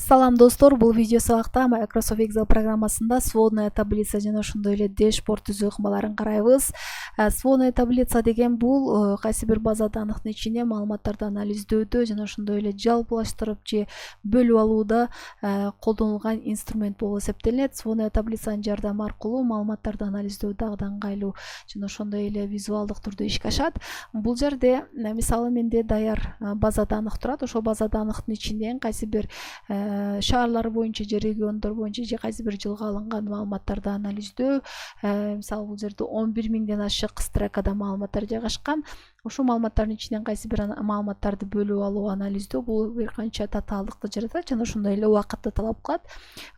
Салам достор, бул видео сабакта Microsoft Excel программасында сводная таблица жана ошондой эле дэшборд түзүү ыкмаларын карайбыз. Сводная таблица деген бул кайсы бир база даныктын ичине маалыматтарды анализдөөдө жана ошондой эле жалпылаштырып же бөлүп алууда колдонулган инструмент болуп эсептелет. Сводная таблицанын жардамы аркылуу маалыматтарды анализдөө дагы да ыңгайлуу жана ошондой эле визуалдык түрдө ишке ашат. Бул жерде мисалы менде даяр база данык турат. Ошол база даныктын ичинен кайсы бир шаарлар боюнча же региондор боюнча же кайсы бир жылга алынган маалыматтарды анализдөө. Мисалы бул жерде 11 миңден ашык строкада маалыматтар жайгашкан. Ошол маалыматтардын ичинен кайсы бир маалыматтарды бөлүп алуу, анализдөө бул бир канча татаалдыкты жаратат жана ошондой эле убакытты талап кылат.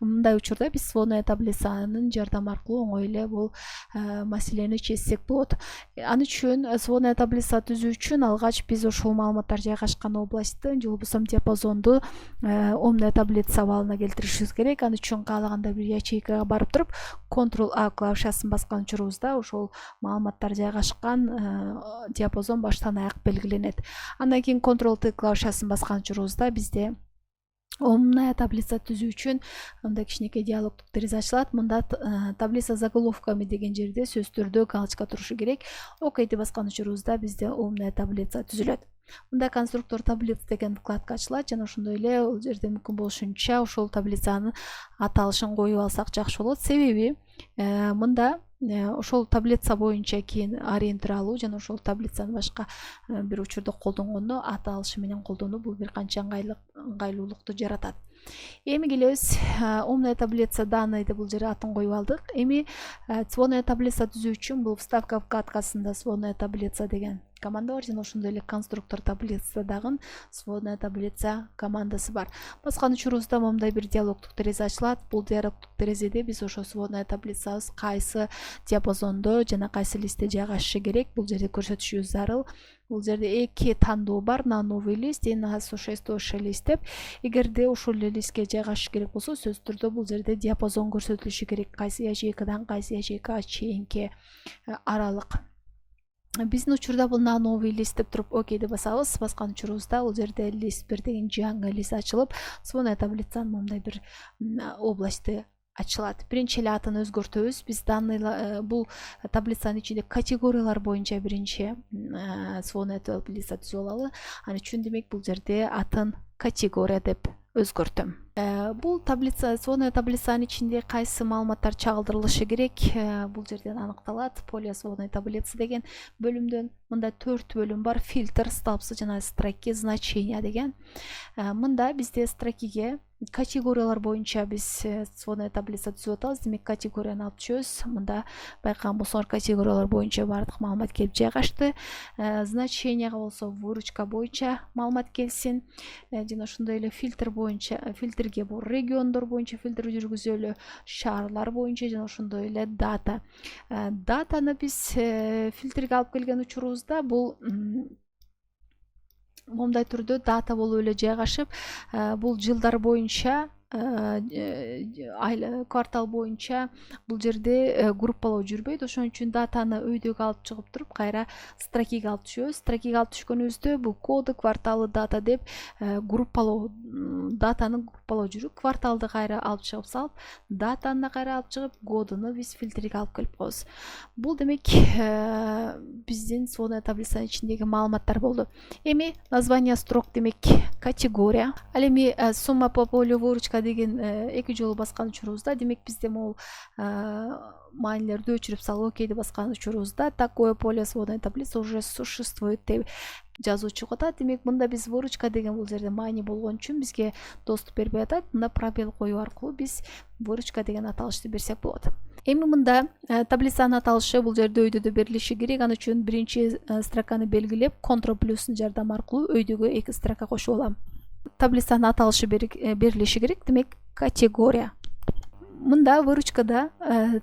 Мындай учурда биз сводная таблицанын жардамы аркылуу оңой эле бул маселени чечсек болот. Аны үчүн сводная таблица түзүү үчүн алгач биз ошол маалыматтар жайгашкан областты же болбосо диапазонду умная таблица абалына келтиришибиз керек. Аны үчүн каалаганда бир ячейкага барып туруп Ctrl-A клавишасын баскан учурубузда ошол маалыматтар жайгашкан диапазон баштан аяк белгиленет. Андан кийин Ctrl-T клавишасын баскан учурубузда бизде умная таблица түзүү үчүн мындай кичинекей диалогдук терезе ачылат. Мында таблица заголовками деген жерде сөздөрдө галочка турушу керек. ОК-ди баскан учурубузда бизде умная таблица түзүлөт. Мында конструктор таблиц деген вкладка ачылат жана ошондой эле бул жерде мүмкүн болушунча ошол таблицанын аталышын коюп алсак жакшы болот. Себеби мында ошол таблица боюнча кийин ориентир алуу жана ошол таблицаны башка бир учурда колдонгондо аталышы менен колдонуу бул бир канча ыңгайлуулукту жаратат. Эми келебиз умная таблица данные деп бул жерде атын коюп алдык. Эми сводная таблица түзүү үчүн бул вставка вкладкасында сводная таблица деген команда бар жана ошондой эле конструктор таблица дагы сводная таблица командасы бар. Баскан учурубузда мындай бир диалогдук терезе ачылат. Бул диалогдук терезеде биз ошо сводная таблицабыз кайсы диапазондо жана кайсы листте жайгашышы керек бул жерде көрсөтүшүбүз зарыл. Бул жерде эки тандоо бар: на новый лист и на существующий лист деп. Эгерде ошол эле листке жайгашыш керек болсо сөзсүз түрдө бул жерде диапазон көрсөтүлүшү керек. Кайсы ячейкадан кайсы ячейкага чейинки аралык. Биздин учурда бул на новый лист деп туруп ОК деп басабыз. Баскан учурубузда бул жерде лист 1 деген жаңы лист ачылып, сводная таблицанын мындай бир областы ачылат. Биринчи эле атын өзгөртөбүз. Биз данный бул таблицанын ичинде категориялар боюнча биринчи сводная таблица түзүп алалы. Аны үчүн демек бул жерде атын категория деп өзгөртөм. Бул таблица, сводная таблицанын ичинде кайсы маалыматтар чагылдырылышы керек бул жерден аныкталат. Поле сводной таблицы деген бөлүмдөн мында 4 бөлүм бар: фильтр, столбцы жана строки, значения деген. Мында бизде строкиге категориялар боюнча биз сводная таблица түзүп атабыз. Демек категорияны алып түшөбүз. Мында байкаган болсоңор категориялар боюнча бардык маалымат келип жайгашты. Значенияга болсо выручка боюнча маалымат келсин. Жана ошондой эле фильтр боюнча, фильтрге бул региондор боюнча фильтр жүргүзөлү, шаарлар боюнча жана ошондой эле дата. Датаны биз фильтрге алып келген учурубузда бул мындай түрдө дата болуп эле жайгашып, бул жылдар боюнча квартал боюнча бул жерде группалоо жүрбөйт. Ошон үчүн датаны өйдөгө алып чыгып туруп кайра строкиге алып түшөбүз. Строкиге алып түшкөнүбүздө бул коды, кварталы, дата деп группалоо, датаны группалоо жүрүп, кварталды кайра алып чыгып салып, датаны кайра алып чыгып, кодуну биз фильтрге алып келип коебуз. Бул демек биздин сводная таблицанын ичиндеги маалыматтар болду. Эми название строк демек категория. Ал эми сумма по полю, выручка деген эки жолу баскан учурубузда демек бизде могул маанилерди өчүрүп салып ОК деп баскан учурубузда такое поле сводной таблицы уже существует деп жазуу чыгып атат. Демек мында биз выручка деген бул жерде маани болгон үчүн бизге доступ бербей атат. Мында пробел коюу аркылуу биз выручка деген аталышты берсек болот. Эми мында таблицанын аталышы бул жерде өйдөгө берилиши керек. Аны үчүн биринчи строканы белгилеп, Ctrl+'ын жардамы аркылуу өйдөгө 2 строка кошуп алам. Таблицанын аталышы берилиши керек. Демек категория. Мында выручкада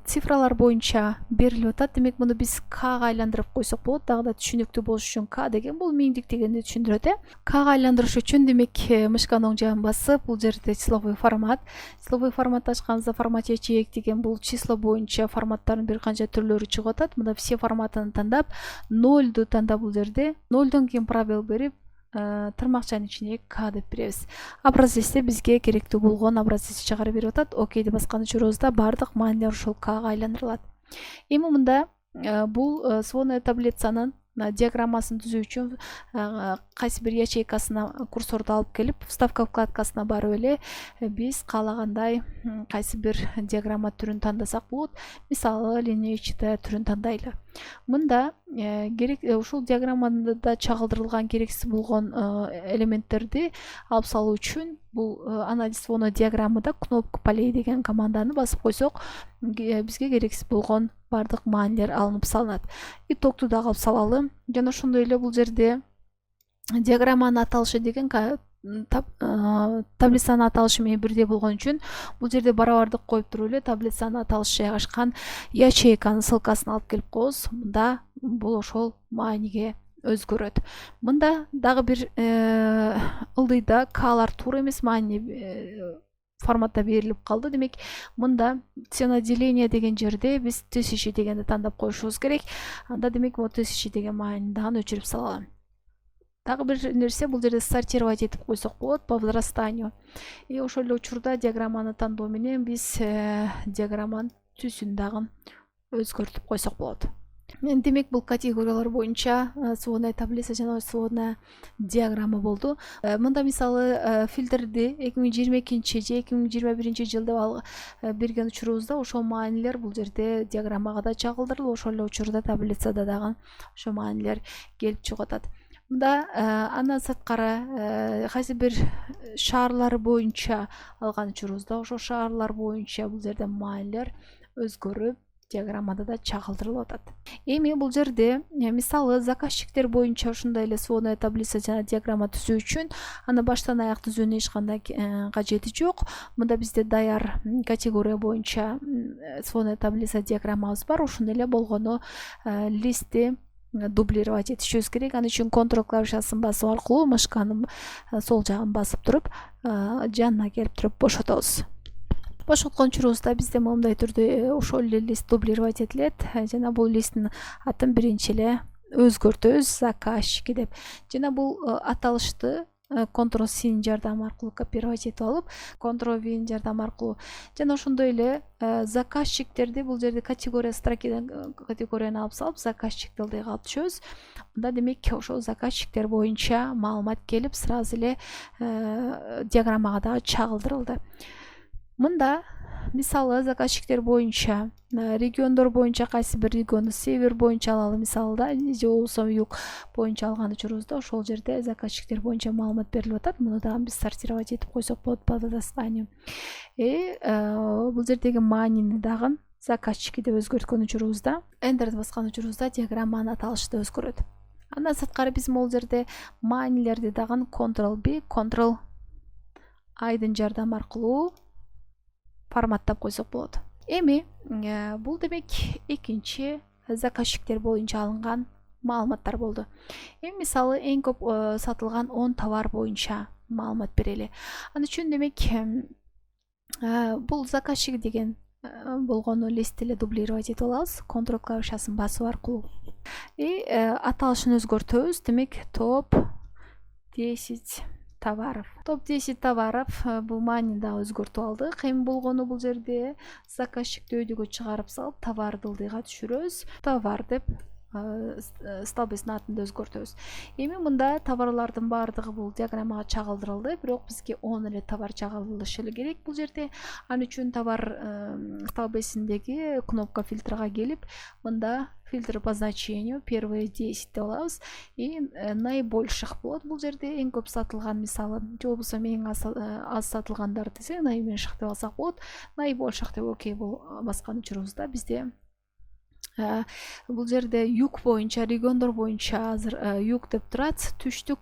цифралар боюнча берилип атат. Демек муну биз К'га айландырып койсок болот. Дагы да түшүнүктүү болуш үчүн К деген бул миңдик дегенди түшүндүрөт. К'га айландырыш үчүн демек мышканын оң жагын басып, бул жерде числовой формат. Числовой форматты ачканыбызда формат ячеек деген бул число боюнча форматтардын бир канча түрлөрү чыгып атат. Мында все форматын тандап, 0ду тандап бул жерде 0дон кийин пробел берип, тырмакчанын ичине К деп беребиз. Абразесте бизге керектүү болгон абразести чыгарып берип атат. Окей деп баскан учурубузда бардык маанилер ушул Кга айландырылат. Эми мында бул сводная таблицанын диаграммасын түзүү үчүн кайсы бир ячейкасына курсорду алып келип, вставка вкладкасына барып эле биз каалагандай кайсы бир диаграмма түрүн тандасак болот. Мисалы, линейчатая түрүн тандайлы. Мында ушул диаграммада чагылдырылган керексиз болгон элементтерди алып салуу үчүн бул анализ сводной диаграммада кнопка полей деген команданы басып койсок, бизге керексиз болгон бардык маанилер алынып салынат. Итогду дагы алып салалы. Жана ошондой эле бул жерде диаграмманын аталышы деген таблицанын аталышы менен бирдей болгон үчүн бул жерде барабардык коюп туруп эле таблицанын аталышы жайгашкан ячейканын ссылкасын алып келип коебуз. Мында бул ошол мааниге өзгөрөт. Мында дагы бир ылдыйда К'лар туура эмес маани форматта берилип калды. Демек, мында ценоделение деген жерде биз 1000 дегенди тандап коюшубуз керек. Анда демек, бул 1000 деген маанини дагы өчүрүп салалы. Дагы бир нерсе, бул жерде сортировать этип койсок болот по возрастанию. Ошол эле учурда диаграмманы тандоо менен биз диаграмманын түсүн дагы өзгөртүп койсок болот. Демек, бул категориялар боюнча сводная таблица жана сводная диаграмма болду. Мында мисалы фильтрди 2022 же 2021 жылда берген учурубузда ошол маанилер бул жерде диаграммага да чагылдырылып, ошол эле учурда таблицада дагы ошол маанилер келип чыгып атат. Мында андан сырткары кайсы бир шаарлар боюнча алган учурубузда ошол шаарлар боюнча бул жерде маанилер өзгөрүп диаграммада да чагылдырылып атат. Эми бул жерде мисалы заказчиктер боюнча ушундай эле сводная таблица жана диаграмма түзүү үчүн аны баштан аяк түзүүнүн эч кандай кажети жок. Мында бизде даяр категория боюнча сводная таблица диаграммабыз бар. Ошондой эле болгону листти дублировать этишибиз керек. Аны үчүн Ctrl клавишасын басып аркылуу мышканын сол жагын басып туруп жанына келип туруп бошотобуз. Бошоткон учурубузда бизде мындай түрдө ошол эле лист дублировать этилет. Жана бул листтин атын биринчи эле өзгөртөбүз, заказчики деп. Жана бул аталышты Ctrl+C жардамы аркылуу копировать этип алып, Ctrl+V жардамы аркылуу жана ошондой эле заказчиктерди бул жерде категория строкадан категорияны алып салып, заказчикти ылдыйга алып түшөбүз. Мында демек ошол заказчиктер боюнча маалымат келип, сразу эле диаграммага дагы чагылдырылды. Мында мисалы заказчиктер боюнча региондор боюнча кайсы бир регионду север боюнча алалы, мисалы да, же болбосо юг боюнча алган учурубузда ошол жерде заказчиктер боюнча маалымат берилип атат. Муну дагы биз сортировать этип койсок болот по возрастанию. Бул жердеги маанини дагы заказчики деп өзгөрткөн учурубузда, Enter'ди баскан учурубузда диаграмманын аталышы да өзгөрөт. Андан сырткары биз бул жерде маанилерди дагы Ctrl+B, Ctrl+I'дын жардамы аркылуу форматтап койсок болот. Эми бул демек экинчи заказчиктер боюнча алынган маалыматтар болду. Эми мисалы эң көп сатылган 10 товар боюнча маалымат берели. Ал үчүн демек бул заказчик деген болгону листти эле дублировать этип алабыз. Ctrl клавишасын басуу аркылуу. Аталышын өзгөртөбүз. Демек топ 10 товаров. Топ 10 товаров бул маанини да өзгөртүп алдык. Эми болгону бул жерде заказчикти өйдөгө чыгарып салып, товарды ылдыйга түшүрөбүз. Товар деп столбестин атын да өзгөртөбүз. Эми мында товарлардын баардыгы бул диаграммага чагылдырылды, бирок бизге 10 эле товар чагылдырылышы эле керек бул жерде. Ал үчүн товар столбесиндеги кнопка фильтрга келип, мында фильтр по значению первые 10 деп алабыз. Наибольших болот бул жерде, эң көп сатылган мисалы, же болбосо эң аз сатылгандар десек, наименьших деп алсак болот. Наибольших деп окей баскан учурубузда бизде бул жерде юг боюнча, региондор боюнча азыр юг деп турат, түштүк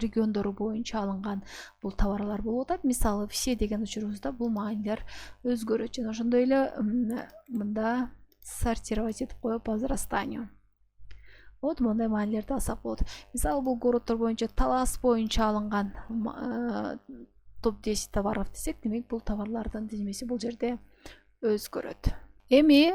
региондору боюнча алынган бул товарлар болуп атат. Мисалы, все деген учурубузда бул маанилер өзгөрөт. Жана ошондой эле мында сортировать этип коюп по возрастанию. Вот мындай маанилерди алсак болот. Мисалы, бул городдор боюнча, Талас боюнча алынган топ 10 товаров десек, демек бул товарлардын тизмеси бул жерде өзгөрөт. Эми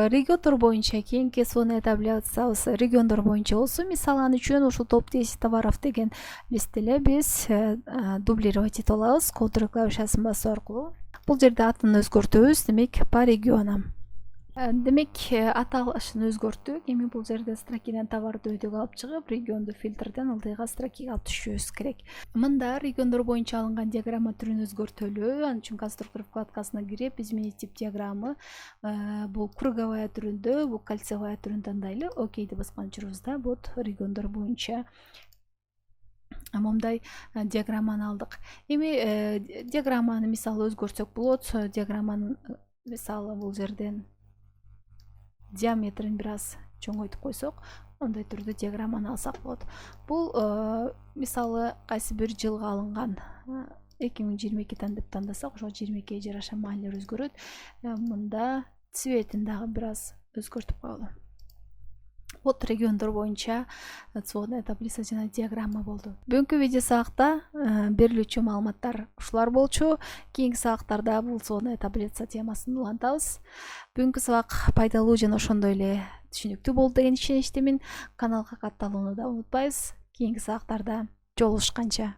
региондор боюнча кийинки сонная таблицабыз региондор боюнча болсун. Мисалы ал үчүн ушул топ 10 товаров деген листеле биз дублировать этип алабыз. Ctrl клавишасын басуу аркылуу. Бул жерде атын өзгөртөбүз. Демек по регионам. Демек аталышын өзгөрттүк. Эми бул жерде строкеден товарды өйдөгө алып чыгып, регионду фильтрден ылдыйга строкеге алып түшүшүбүз керек. Мында региондор боюнча алынган диаграмма түрүн өзгөртөлү. Ал үчүн конструктор вкладкасына кирип, изменить тип диаграммы бул круговая түрүндө, бул кольцевая түрүн тандайлы. Окейди баскан учурубузда вот региондор боюнча момундай диаграмманы алдык. Эми диаграмманы мисалы өзгөртсөк болот. Диаграмманын мисалы бул жерден диаметрин бир аз чоңойтуп койсок, мындай түрдө диаграмманы алсак болот. Бул мисалы кайсы бир жылга алынган 2022 деп тандасак, ошо 22-ге жараша маанилер өзгөрөт. Мында цветин дагы бир аз өзгөртүп коелу. Вот региондор боюнча сводная таблица жана диаграмма болду. Бүгүнкү видео сабакта берилүүчү маалыматтар ушулар болчу. Кийинки сабактарда бул сводная таблица темасын улантабыз. Бүгүнкү сабак пайдалуу жана ошондой эле түшүнүктүү болду деген ишеничтемин. Каналга катталууну да унутпайбыз. Кийинки сабактарда жолугушканча.